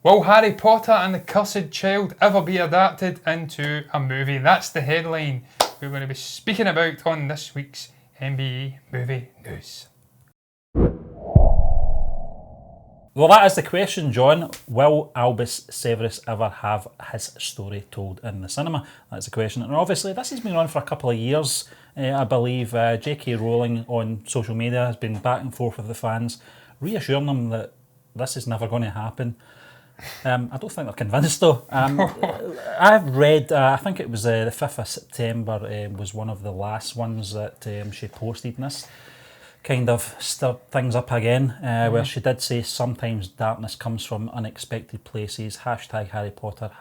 Will Harry Potter and the Cursed Child ever be adapted into a movie? That's the headline we're going to be speaking about on this week's MBE Movie News. Well, that is the question, John. Will Albus Severus ever have his story told in the cinema? That's the question. And obviously, this has been on for a couple of years. I believe J.K. Rowling on social media has been back and forth with the fans, reassuring them that this is never going to happen. I don't think they're convinced, though. I've read, I think it was the 5th of September was one of the last ones that she posted, and this kind of stirred things up again, where she did say sometimes darkness comes from unexpected places, #Harry Potter,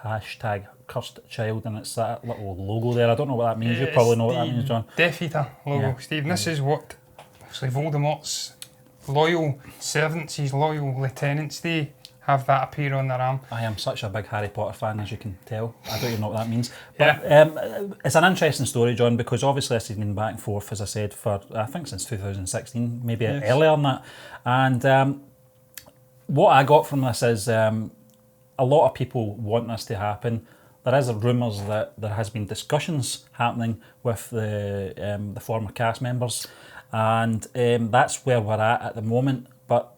#Cursed Child, and it's that little logo there. I don't know what that means. You probably know what that means, John. Death Eater logo, Steve. This is what obviously Voldemort's loyal servants, his loyal lieutenants, they have that appear on their arm. I am such a big Harry Potter fan, as you can tell. I don't even know what that means. But it's an interesting story, John, because obviously this has been back and forth, as I said, for I think since 2016, maybe earlier than that. And what I got from this is a lot of people want this to happen. There is rumours that there has been discussions happening with the former cast members, and that's where we're at the moment. But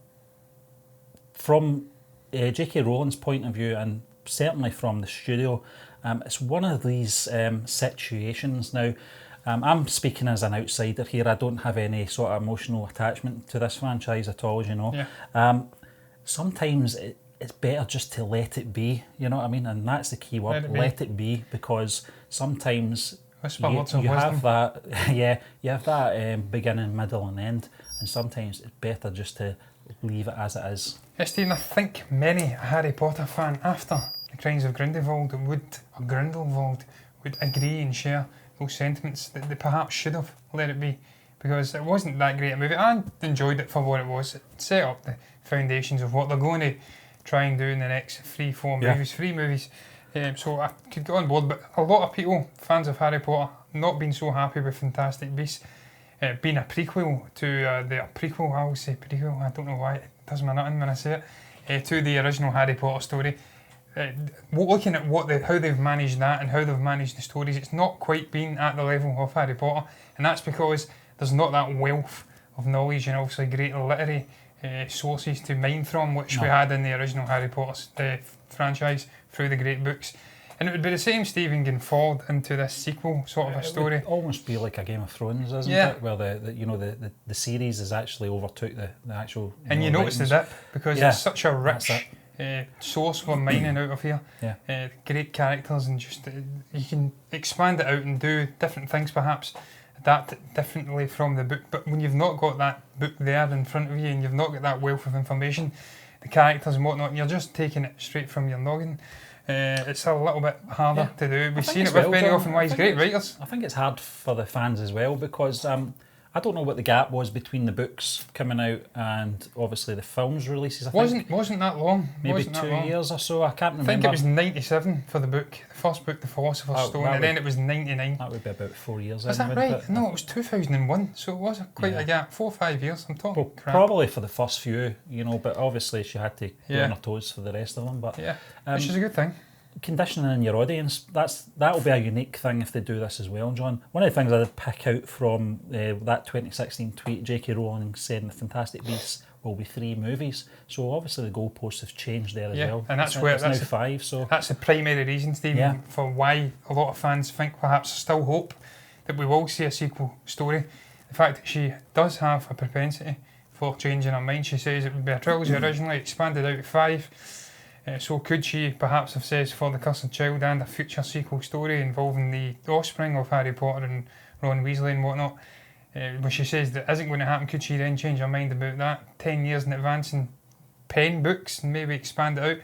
from J.K. Rowling's point of view, and certainly from the studio, it's one of these situations now. I'm speaking as an outsider here. I don't have any sort of emotional attachment to this franchise at all, as you know. Yeah. Sometimes it's better just to let it be, you know what I mean? And that's the key word, let it be, because sometimes you have that, you have that beginning, middle and end, and sometimes it's better just to leave it as it is. Yes, Stephen, I think many a Harry Potter fan after the Crimes of Grindelwald would agree and share those sentiments that they perhaps should have let it be, because it wasn't that great a movie. I enjoyed it for what it was. It set up the foundations of what they're going to try and do in the next three movies. So I could get on board, but a lot of people, fans of Harry Potter, not been so happy with Fantastic Beasts being a prequel to I always say prequel, I don't know why, it does me nothing when I say it, to the original Harry Potter story. Looking at how they've managed that and how they've managed the stories, it's not quite been at the level of Harry Potter, and that's because there's not that wealth of knowledge and obviously great literary sources to mine from, which we had in the original Harry Potter franchise through the great books. And it would be the same, Stephen, going forward into this sequel sort of a story. It would almost be like a Game of Thrones, isn't it? Where the series has actually overtook the actual. And you notice the dip, because it's such a rich source we're mining out of here. Great characters, and just you can expand it out and do different things, perhaps adapt it differently from the book. But when you've not got that book there in front of you and you've not got that wealth of information, the characters and whatnot, and you're just taking it straight from your noggin, it's a little bit harder to do. We've seen it with Benioff and Weiss, great writers. I think it's hard for the fans as well, because I don't know what the gap was between the books coming out and obviously the films releases. Wasn't that long. Maybe 2 years or so, I can't remember. I think it was 97 for the book, the first book, The Philosopher's Stone, and then it was 99. That would be about 4 years. Is that right? No, it was 2001, so it was quite a gap, 4 or 5 years, I'm talking crap. Probably for the first few, but obviously she had to be on her toes for the rest of them. But which is a good thing. Conditioning in your audience, that'll be a unique thing if they do this as well, John. One of the things I did pick out from that 2016 tweet, J.K. Rowling saying the Fantastic Beasts will be 3 movies. So obviously the goalposts have changed there as well. And that's now 5. So that's the primary reason, Stephen, for why a lot of fans think perhaps still hope that we will see a sequel story. The fact that she does have a propensity for changing her mind. She says it would be a trilogy originally, expanded out to 5. So could she perhaps have said for the Cursed Child and a future sequel story involving the offspring of Harry Potter and Ron Weasley and whatnot, when she says that isn't going to happen, could she then change her mind about that 10 years in advance and pen books and maybe expand it out?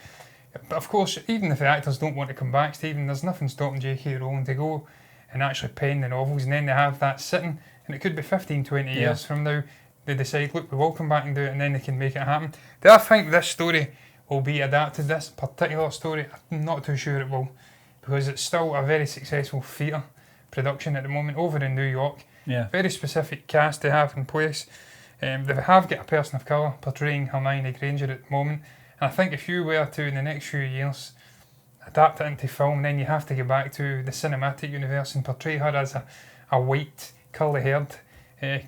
But of course, even if the actors don't want to come back, Stephen, there's nothing stopping J.K. Rowling to go and actually pen the novels, and then they have that sitting, and it could be 15, 20 years from now, they decide, look, we will come back and do it, and then they can make it happen. Do I think this story will be adapted, this particular story? I'm not too sure it will, because it's still a very successful theatre production at the moment over in New York. Very specific cast they have in place. They have got a person of colour portraying Hermione Granger at the moment, I think if you were to, in the next few years, adapt it into film, then you have to go back to the cinematic universe and portray her as a white, curly-haired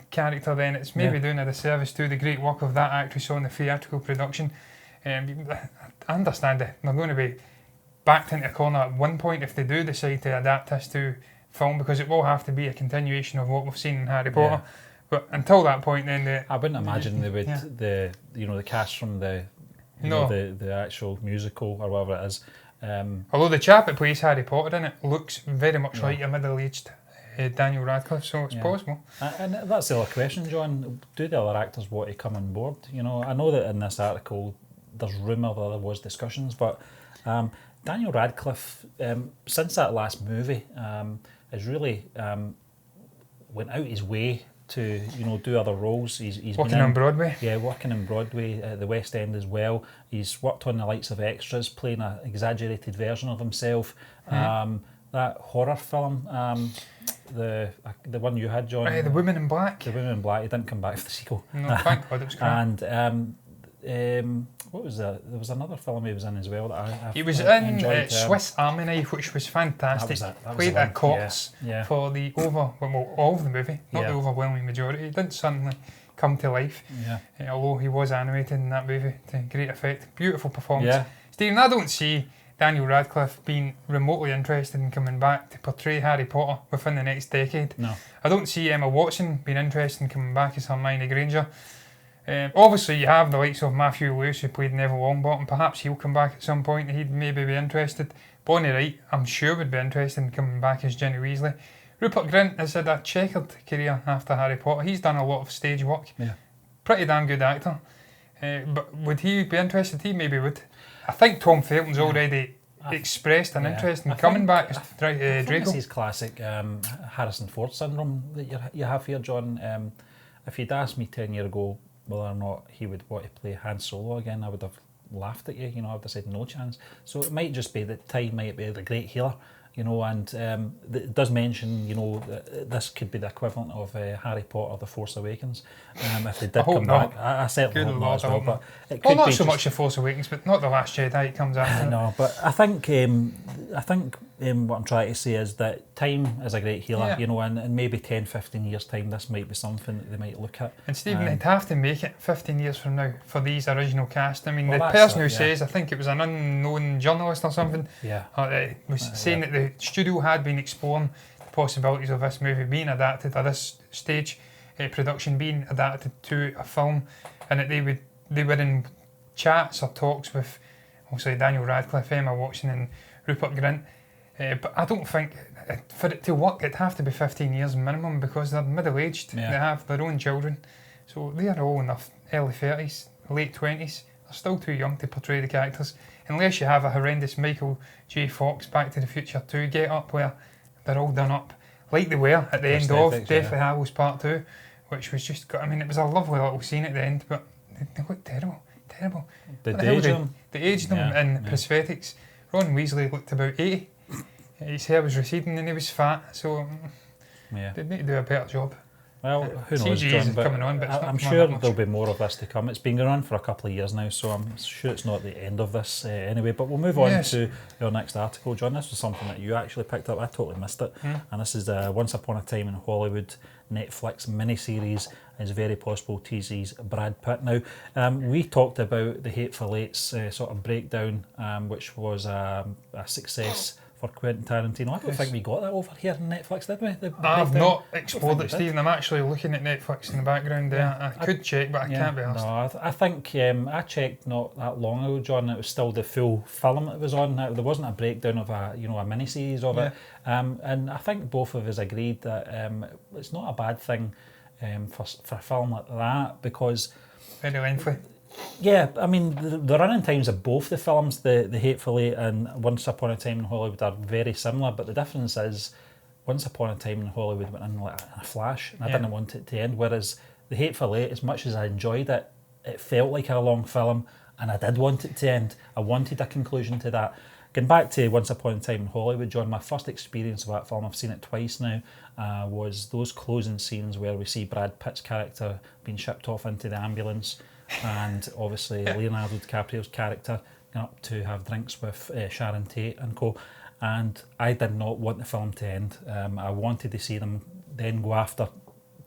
character, then it's maybe doing a disservice to the great work of that actress on the theatrical production. I understand that they're going to be backed into a corner at one point if they do decide to adapt this to film, because it will have to be a continuation of what we've seen in Harry Potter. But until that point, then I wouldn't imagine they would the cast from the actual musical or whatever it is. Although the chap that plays Harry Potter in it looks very much like a middle-aged Daniel Radcliffe, so it's possible. And that's the other question, John. Do the other actors want to come on board? You know, I know that in this article there's rumour that there was discussions, but Daniel Radcliffe, since that last movie, has really went out his way to do other roles. He's working on Broadway. Yeah, working in Broadway at the West End as well. He's worked on the likes of Extras, playing an exaggerated version of himself. That horror film, the one you had, John. The Woman in Black. The Woman in Black. He didn't come back for the sequel. No, thank God, it was great. And what was that? There was another film he was in as well that I he was in Swiss Army Knife, which was fantastic. Played a corpse for the all of the movie, not the overwhelming majority. It didn't suddenly come to life. Although he was animated in that movie to great effect. Beautiful performance. Stephen, I don't see Daniel Radcliffe being remotely interested in coming back to portray Harry Potter within the next decade. No. I don't see Emma Watson being interested in coming back as Hermione Granger. Obviously, you have the likes of Matthew Lewis, who played Neville Longbottom. Perhaps he'll come back at some point. He'd maybe be interested. Bonnie Wright, I'm sure, would be interested in coming back as Ginny Weasley. Rupert Grint has had a checkered career after Harry Potter. He's done a lot of stage work. Pretty damn good actor. But would he be interested? He maybe would. I think Tom Felton's already expressed an interest in coming back as Draco. This is classic Harrison Ford syndrome that you have here, John. If you'd asked me 10 years ago whether or not he would want to play Han Solo again, I would have laughed at you. I would have said no chance. So it might just be that time might be the great healer. And it does mention, that this could be the equivalent of Harry Potter: The Force Awakens. If they did come back, I certainly hope not as well. But it could not be so much The Force Awakens, but not The Last Jedi. It comes after. No, but I think what I'm trying to say is that time is a great healer. And in maybe 10, 15 years' time, this might be something that they might look at. And Stephen, they'd have to make it 15 years from now for these original cast. I mean, the person who says, I think it was an unknown journalist or something, was saying that the studio had been exploring the possibilities of this movie being adapted, or this stage production being adapted to a film, and that they were in chats or talks with, obviously, Daniel Radcliffe, Emma Watson and Rupert Grint. But I don't think for it to work it'd have to be 15 years minimum, because they're middle-aged, they have their own children, so they're all in their early 30s, late 20s. They're still too young to portray the characters, unless you have a horrendous Michael J. Fox Back to the Future 2 get-up where they're all done up like they were at the end of Deathly Hallows Part 2, which was just, it was a lovely little scene at the end, but they looked terrible. They aged them in prosthetics. Ron Weasley looked about 80. His hair was receding and he was fat, so they need to do a better job. Well, who knows, John, but I'm sure there'll be more of this to come. It's been going on for a couple of years now, so I'm sure it's not the end of this anyway. But we'll move on to your next article, John. This was something that you actually picked up. I totally missed it. And this is Once Upon a Time in Hollywood Netflix miniseries. It's very possible Teases Brad Pitt. Now, we talked about the Hateful Eight's sort of breakdown, which was a success for Quentin Tarantino. I don't think we got that over here on Netflix, did we? I've not explored it, Stephen. I'm actually looking at Netflix in the background there. I could check, but I can't be asked. No, I think I checked not that long ago, John. It was still the full film it was on. There wasn't a breakdown of a mini-series of it. And I think both of us agreed that it's not a bad thing for a film like that, because... Very lengthy. Yeah, I mean, the running times of both the films, the Hateful Eight and Once Upon a Time in Hollywood, are very similar, but the difference is Once Upon a Time in Hollywood went in like a flash, and I didn't want it to end, whereas the Hateful Eight, as much as I enjoyed it, it felt like a long film, and I did want it to end. I wanted a conclusion to that. Going back to Once Upon a Time in Hollywood, John, my first experience of that film, I've seen it twice now, was those closing scenes where we see Brad Pitt's character being shipped off into the ambulance, and obviously Leonardo DiCaprio's character going up to have drinks with Sharon Tate and co. And I did not want the film to end. I wanted to see them then go after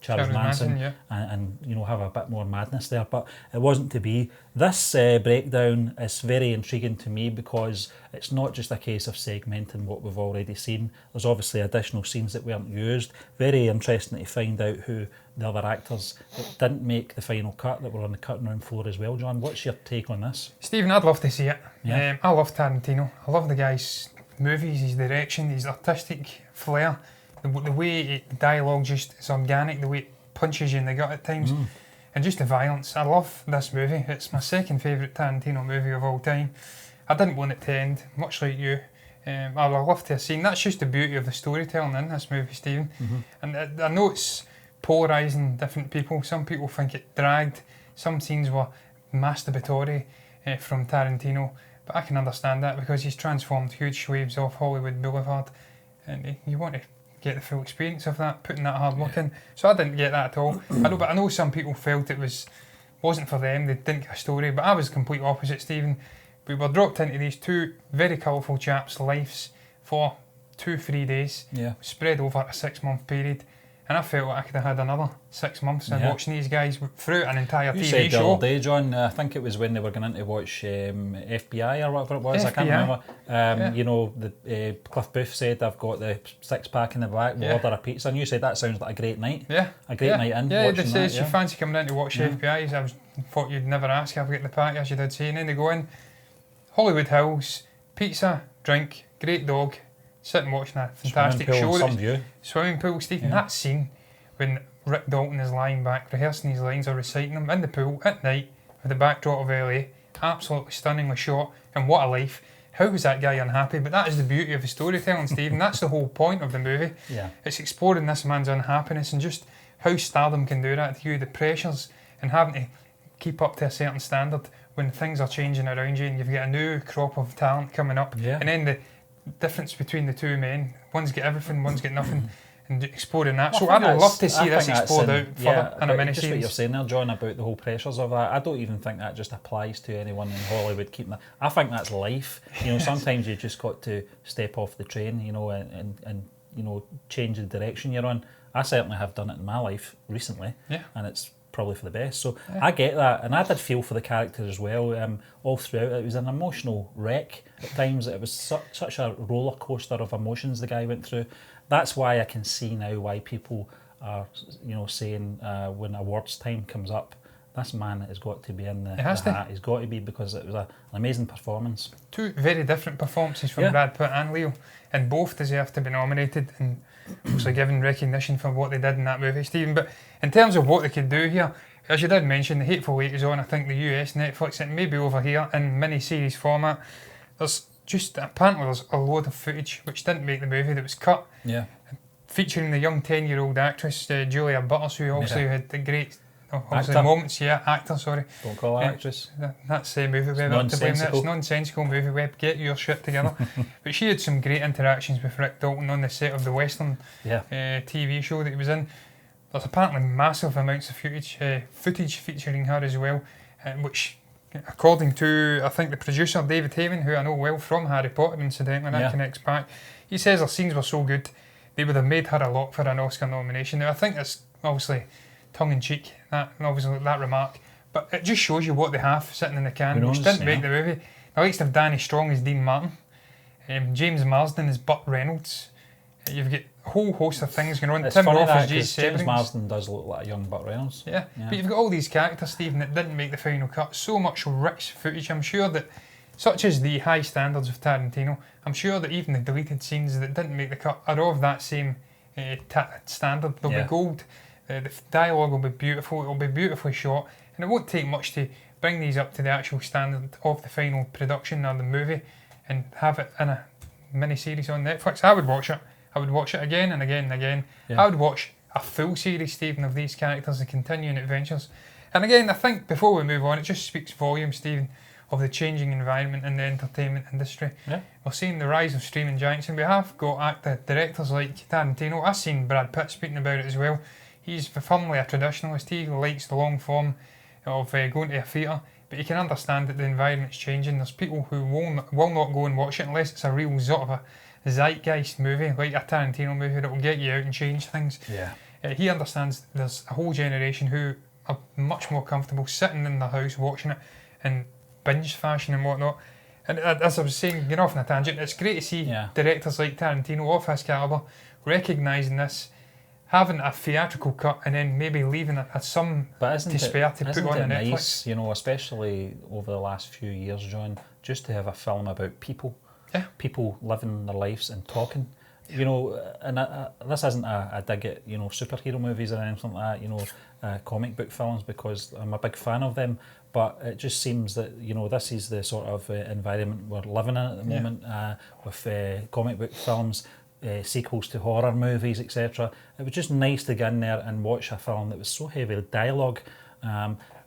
Charles Manson and you know, have a bit more madness there, but it wasn't to be. This breakdown is very intriguing to me because it's not just a case of segmenting what we've already seen. There's obviously additional scenes that weren't used. Very interesting to find out who the other actors that didn't make the final cut that were on the cutting room floor as well. John, what's your take on this? Stephen, I'd love to see it. I love Tarantino. I love the guy's movies, his direction, his artistic flair. The way the dialogue just is organic, the way it punches you in the gut at times, and just the violence. I love this movie. It's my second favourite Tarantino movie of all time. I didn't want it to end, much like you. I'd love to have seen. That's just the beauty of the storytelling in this movie, Stephen. And I know it's polarising different people. Some people think it dragged. Some scenes were masturbatory from Tarantino, but I can understand that because he's transformed huge swathes off Hollywood Boulevard, and you want to get the full experience of that, putting that hard work in. So I didn't get that at all. I know some people felt it wasn't for them, they didn't get a story, but I was the complete opposite, Stephen. We were dropped into these two very colourful chaps' lives for 2-3 days, spread over a 6-month period. And I felt like I could have had another 6 months in watching these guys through an entire TV said show. The other day, John, I think it was when they were going in to watch FBI or whatever it was, I can't remember. You know, the Cliff Booth said, I've got the 6-pack in the back, we'll order a pizza. And you said that sounds like a great night. A great night in. Yeah, they said, you fancy coming in to watch FBI? I thought you'd never ask, I've got the pack, as you did say. And then they go in, Hollywood Hills, pizza, drink, great dog, sitting watching a fantastic show. Swimming pool, Stephen. That scene when Rick Dalton is lying back, rehearsing his lines or reciting them in the pool at night with the backdrop of LA, absolutely stunningly shot, and what a life. How was that guy unhappy? But that is the beauty of the storytelling, Stephen. That's the whole point of the movie. It's exploring this man's unhappiness and just how stardom can do that to you, the pressures and having to keep up to a certain standard when things are changing around you and you've got a new crop of talent coming up. And then the difference between the two men, one's got everything, one's got nothing, and exploring that. So I'd love to see this explored out further in a miniseries. Just what you're saying there, John, about the whole pressures of that, I don't even think that just applies to anyone in Hollywood keeping that. I think that's life. You know, sometimes you just got to step off the train, you know, and you know, change the direction you're on. I certainly have done it in my life recently, and it's probably for the best. So I get that, and I did feel for the character as well. All throughout, it was an emotional wreck at times. It was such a roller coaster of emotions the guy went through. That's why I can see now why people are, you know, saying when awards time comes up, this man has got to be in the hat. He's got to be, because it was an amazing performance. Two very different performances from Brad Pitt and Leo, and both deserve to be nominated and obviously given recognition for what they did in that movie, Stephen. But in terms of what they could do here, as you did mention, The Hateful Eight is on, I think, the US Netflix. It may be over here in mini-series format. Apparently there's a load of footage which didn't make the movie that was cut. Featuring the young 10-year-old actress, Julia Butters, who also had the great moments. Actor, sorry. Don't call her actress. That's Movie Web. It's nonsensical, Movie Web. Get your shit together. But she had some great interactions with Rick Dalton on the set of the Western TV show that he was in. There's apparently massive amounts of footage featuring her as well, which, according to, I think, the producer, David Heyman, who I know well from Harry Potter, incidentally, that connects back, he says her scenes were so good, they would have made her a lock for an Oscar nomination. Now, I think that's obviously tongue-in-cheek, that remark, but it just shows you what they have sitting in the can, which didn't make the movie. The likes of Danny Strong as Dean Martin, James Marsden as Burt Reynolds. You've got a whole host of things going on. It's Tim funny Roth as James Marsden does look like a young Burt Reynolds. But you've got all these characters, Stephen, that didn't make the final cut. So much rich footage. I'm sure that, such as the high standards of Tarantino, I'm sure that even the deleted scenes that didn't make the cut are of that same standard. They'll be gold. The dialogue will be beautiful. It'll be beautifully shot, and it won't take much to bring these up to the actual standard of the final production or the movie, and have it in a mini-series on Netflix. I would watch it. I would watch it again and again and again. I would watch a full series, Stephen, of these characters, the continuing adventures. And again, I think before we move on, it just speaks volumes, Stephen, of the changing environment in the entertainment industry. We're seeing the rise of streaming giants, and we have got directors like Tarantino. I've seen Brad Pitt speaking about it as well. He's firmly a traditionalist. He likes the long form of going to a theatre, but you can understand that the environment's changing. There's people who will not go and watch it unless it's a real sort of a zeitgeist movie, like a Tarantino movie that will get you out and change things. Yeah. He understands there's a whole generation who are much more comfortable sitting in the house watching it in binge fashion and whatnot. And as I was saying, getting off on a tangent, it's great to see directors like Tarantino of his calibre recognising this, having a theatrical cut, and then maybe leaving it at some to spare to put on Netflix. Nice, you know, especially over the last few years, John, just to have a film about people, people living their lives and talking. You know, and this isn't a dig at, you know, superhero movies or anything like that, you know, comic book films, because I'm a big fan of them, but it just seems that, you know, this is the sort of environment we're living in at the moment, with comic book films, sequels to horror movies, etc. It was just nice to get in there and watch a film that was so heavy with dialogue.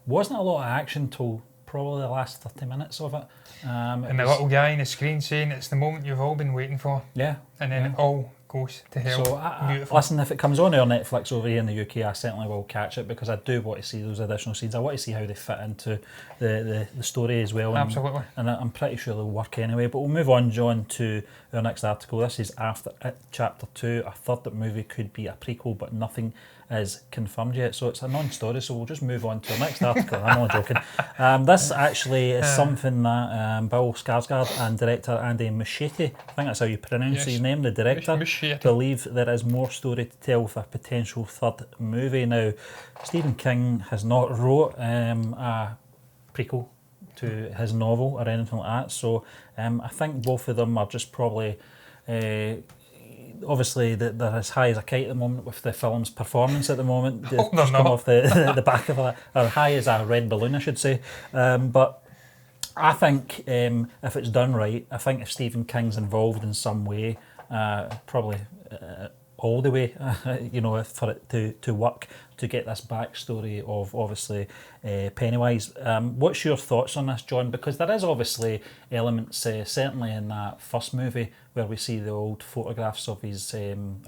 Wasn't a lot of action till probably the last 30 minutes of it. And the little guy on the screen saying it's the moment you've all been waiting for. Yeah. And then it all goes to hell. So, beautiful. Listen, if it comes on our Netflix over here in the UK, I certainly will catch it, because I do want to see those additional scenes. I want to see how they fit into the story as well. Absolutely. And I'm pretty sure they'll work anyway. But we'll move on, John, to our next article. This is After It Chapter 2. I thought that movie could be a prequel, but nothing is confirmed yet. So it's a non-story, so we'll just move on to our next article. I'm not joking. This actually is something that Bill Skarsgård and director Andy Muschietti, I think that's how you pronounce his name, the director, believe there is more story to tell with a potential third movie. Now, Stephen King has not wrote a prequel to his novel or anything like that, so I think both of them are just probably obviously they're as high as a kite at the moment with the film's performance at the moment. They've just come off the back of a, or high as a red balloon, I should say. But I think if it's done right, I think if Stephen King's involved in some way, probably all the way, you know, for it to work, to get this backstory of obviously Pennywise. What's your thoughts on this, John? Because there is obviously elements, certainly in that first movie, where we see the old photographs of his, I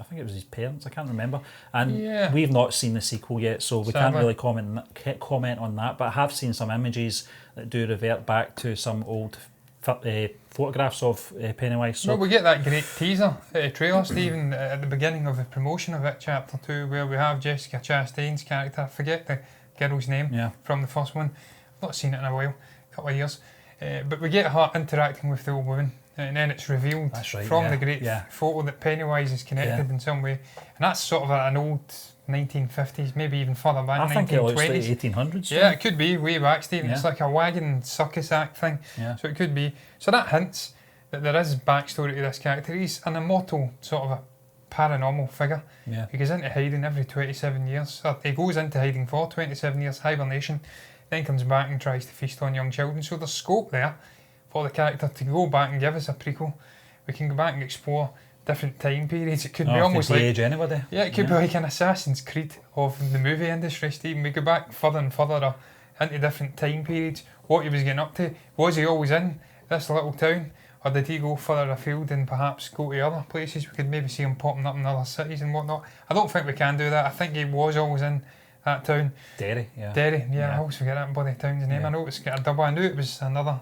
think it was his parents, I can't remember. And we've not seen the sequel yet, so we can't really comment on that, but I have seen some images that do revert back to some old photographs of Pennywise. So. Well, we get that great teaser trailer, Stephen, at the beginning of the promotion of it, Chapter 2, where we have Jessica Chastain's character, I forget the girl's name from the first one. I've not seen it in a while, a couple of years. But we get her interacting with the old woman, and then it's revealed from the great photo that Pennywise is connected in some way. And that's sort of an old 1950s, maybe even further back, 1920s. I think it looks like 1800s. Yeah, it could be way back, Stephen. It's like a wagon circus act thing. So it could be. So that hints that there is backstory to this character. He's an immortal sort of a paranormal figure. He goes into hiding every 27 years. Or he goes into hiding for 27 years, hibernation, then comes back and tries to feast on young children. So there's scope there for the character to go back and give us a prequel. We can go back and explore different time periods. It could be almost like anybody. Yeah, it could be like an Assassin's Creed of the movie industry, Stephen. We go back further and further into different time periods, what he was getting up to. Was he always in this little town, or did he go further afield and perhaps go to other places? We could maybe see him popping up in other cities and whatnot. I don't think we can do that. I think he was always in that town. Derry, I always forget that bloody town's name. I know it's got a double. I knew it was another.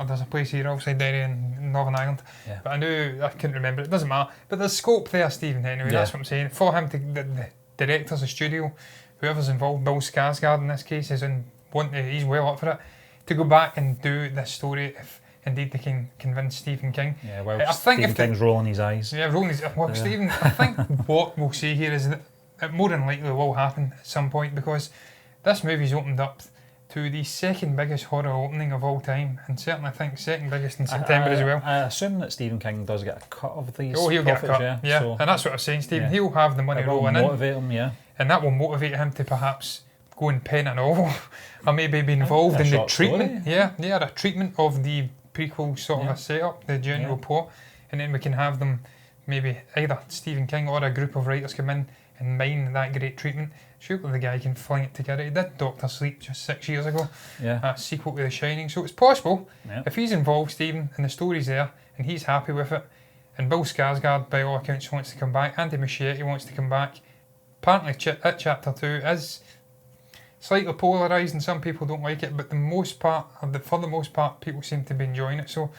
There's a place here outside Derry in Northern Ireland, but I couldn't remember. It doesn't matter. But there's scope there, Stephen. Anyway, that's what I'm saying. For him to the directors, the studio, whoever's involved, Bill Skarsgård in this case, he's well up for it, to go back and do this story if indeed they can convince Stephen King. Yeah, well, I think Stephen King's rolling his eyes. Yeah, rolling his eyes. Well, Stephen, I think what we'll see here is that it more than likely will happen at some point, because this movie's opened up to the second biggest horror opening of all time, and certainly I think second biggest in September as well. I assume that Stephen King does get a cut of these. Oh, he'll get a cut, so and that's what I'm saying, Stephen. He'll have the money rolling in. Motivate him, and that will motivate him to perhaps go and pen a novel, or maybe be involved in the treatment. Story. A treatment of the prequel sort of a setup, the general plot, and then we can have them, maybe either Stephen King or a group of writers come in and mine that great treatment. Surely the guy can fling it together. He did Doctor Sleep just 6 years ago, a sequel to The Shining. So it's possible, if he's involved, Stephen, and the story's there, and he's happy with it, and Bill Skarsgård, by all accounts, wants to come back, Andy Muschietti wants to come back. Apparently, Chapter 2 is slightly polarised and some people don't like it, but for the most part, people seem to be enjoying it. So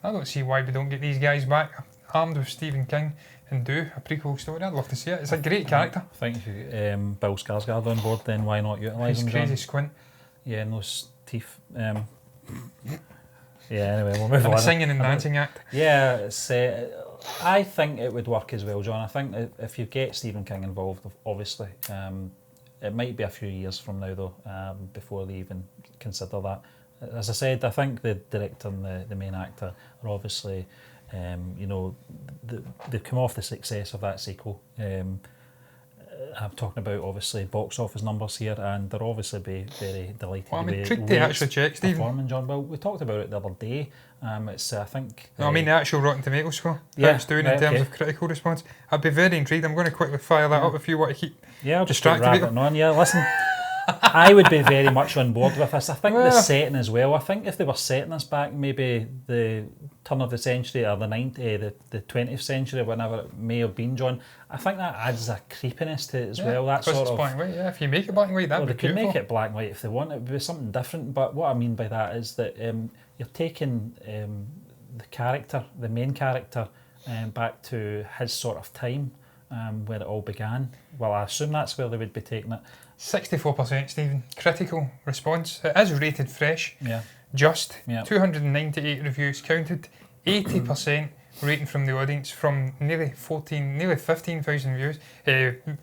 I don't see why we don't get these guys back armed with Stephen King and do a prequel story. I'd love to see it. It's a great character. I think if you Bill Skarsgård on board, then why not utilise him? His crazy squint. Yeah, and those teeth. Yeah, anyway, we'll move on. And the singing and dancing act. Yeah, it's, I think it would work as well, John. I think if you get Stephen King involved, obviously, it might be a few years from now, though, before they even consider that. As I said, I think the director and the main actor are obviously, they've come off the success of that sequel. I'm talking about obviously box office numbers here, and they're obviously very delighted. Well, I'm intrigued to actually check, Stephen. Performing, John. Well, we talked about it the other day. It's I think. No, I mean the actual Rotten Tomatoes score. Yeah, how it's doing in terms of critical response. I'd be very intrigued. I'm going to quickly fire that up if you want to keep. Yeah, I'll just distracted. On. Yeah, listen. I would be very much on board with this. I think the setting as well. I think if they were setting us back maybe the turn of the century or the 20th century, whenever it may have been, John, I think that adds a creepiness to it as well. That sort it's of black and white. Yeah, if you make it black and white, that would be beautiful. They could make it black and white if they want. It would be something different. But what I mean by that is that you're taking the main character, back to his sort of time. Where it all began. Well, I assume that's where they would be taking it. 64%, Stephen. Critical response. It is rated fresh. Yeah. Just. Yeah. 298 reviews counted. 80% rating from the audience from nearly 15,000 views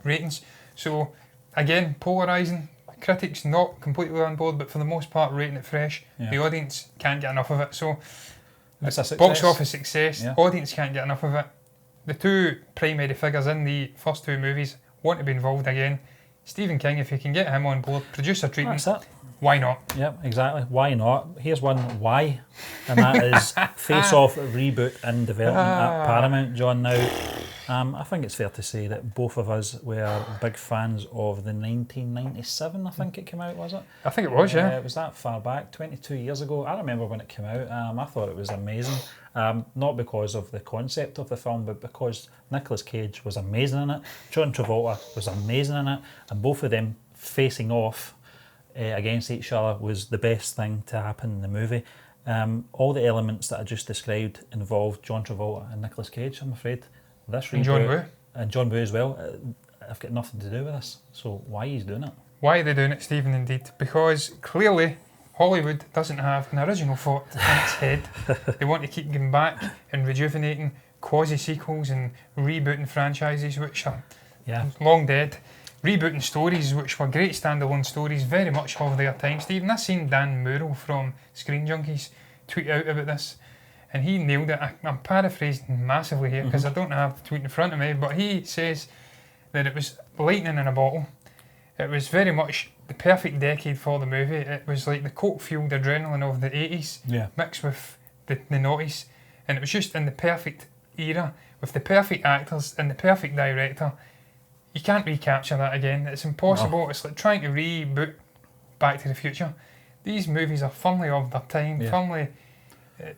ratings. So again, polarising. Critics not completely on board, but for the most part rating it fresh. Yeah. The audience can't get enough of it. So it's a success. Box office success. Yeah. Audience can't get enough of it. The two primary figures in the first two movies want to be involved again. Stephen King, if you can get him on board, producer treatment, why not? Yep, exactly. Why not? Here's one why, and that is Face Off Reboot in development at Paramount, John. Now, I think it's fair to say that both of us were big fans of the 1997, I think it came out, was it? I think it was, yeah. It was that far back, 22 years ago. I remember when it came out. I thought it was amazing. Not because of the concept of the film, but because Nicolas Cage was amazing in it, John Travolta was amazing in it, and both of them facing off against each other was the best thing to happen in the movie. All the elements that I just described involved John Travolta and Nicolas Cage, I'm afraid. This and John Woo. And John Woo as well. I've got nothing to do with this, so why he's doing it? Why are they doing it, Stephen, indeed? Because clearly Hollywood doesn't have an original thought in its head. They want to keep going back and rejuvenating quasi-sequels and rebooting franchises which are long dead. Rebooting stories which were great standalone stories, very much of their time. Stephen, I've seen Dan Murrell from Screen Junkies tweet out about this, and he nailed it. I'm paraphrasing massively here because I don't have the tweet in front of me, but he says that it was lightning in a bottle. It was very much the perfect decade for the movie. It was like the coke-fueled adrenaline of the 80s mixed with the noughties, and it was just in the perfect era with the perfect actors and the perfect director. You can't recapture that again. It's impossible. No. It's like trying to reboot Back to the Future. These movies are firmly of their time, firmly.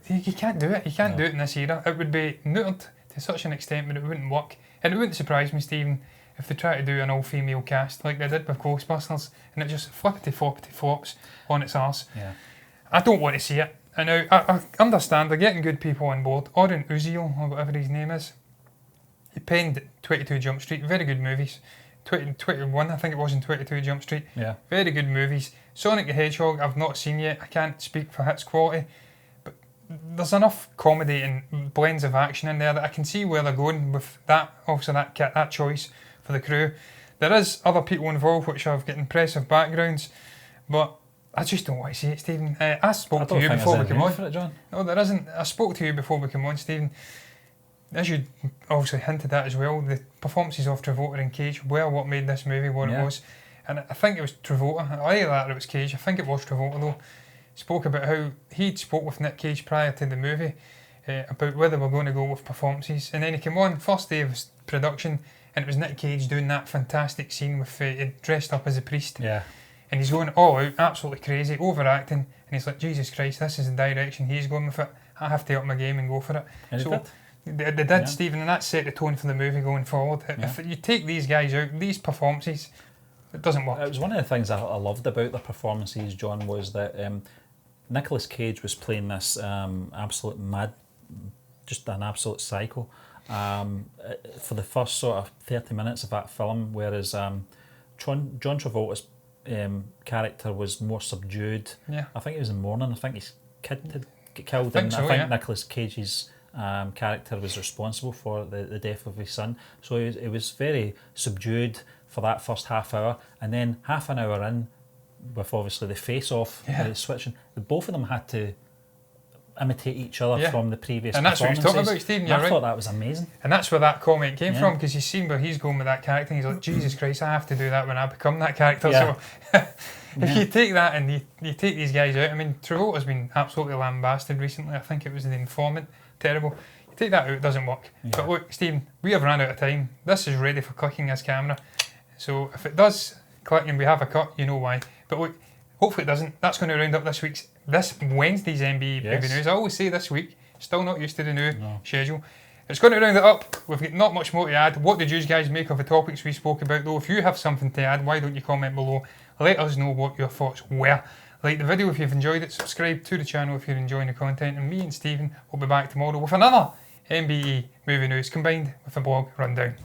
You can't do it. You can't do it in this era. It would be neutered to such an extent, but it wouldn't work. And it wouldn't surprise me, Stephen, if they try to do an all-female cast like they did with Ghostbusters, and it just flippity flops on its arse. Yeah. I don't want to see it. And now I understand they're getting good people on board. Oren Uziel, or whatever his name is, he penned 22 Jump Street, very good movies. 21, I think it was in 22 Jump Street. Yeah. Very good movies. Sonic the Hedgehog, I've not seen yet. I can't speak for its quality. But there's enough comedy and blends of action in there that I can see where they're going with that. Also, that choice for the crew. There is other people involved which have got impressive backgrounds, but I just don't want to see it, Stephen. I spoke to you before we came on. For it, John. No, there isn't. I spoke to you before we came on, Stephen. As you obviously hinted at as well, the performances of Travolta and Cage were what made this movie what it was. And I think it was Travolta. Either that or it was Cage. I think it was Travolta though. Spoke about how he'd spoke with Nick Cage prior to the movie about whether we're going to go with performances. And then he came on first day of production, and it was Nick Cage doing that fantastic scene with dressed up as a priest. Yeah. And he's going all out, absolutely crazy, overacting. And he's like, Jesus Christ, this is the direction he's going with it. I have to up my game and go for it. And so they did, Stephen, and that set the tone for the movie going forward. If you take these guys out, these performances, It doesn't work. It was one of the things I loved about the performances, John, was that Nicolas Cage was playing this absolute mad, just an absolute psycho for the first sort of 30 minutes of that film, whereas John Travolta's character was more subdued. Yeah. I think it was in Morning. I think his kid had got killed, I think Nicolas Cage's character was responsible for the death of his son. So it was very subdued for that first half hour, and then half an hour in, with obviously the face-off switching, both of them had to imitate each other from the previous and that's what he's talking about, Stephen. I thought that was amazing, and that's where that comment came from, because he's seen where he's going with that character, and he's like, Jesus Christ, I have to do that when I become that character. So if you take that and you take these guys out, I mean, Travolta's been absolutely lambasted recently. I think it was The Informant, terrible. You take that out, it doesn't work. But look, Stephen, we have run out of time. This is ready for clicking, this camera. So if it does click and we have a cut, you know why. But look, hopefully it doesn't. That's going to round up this Wednesday's MBE movie news. I always say this week, still not used to the new schedule. It's going to round it up. We've got not much more to add. What did you guys make of the topics we spoke about, though? If you have something to add, why don't you comment below? Let us know what your thoughts were. Like the video if you've enjoyed it. Subscribe to the channel if you're enjoying the content. And me and Stephen will be back tomorrow with another MBE movie news combined with a blog rundown.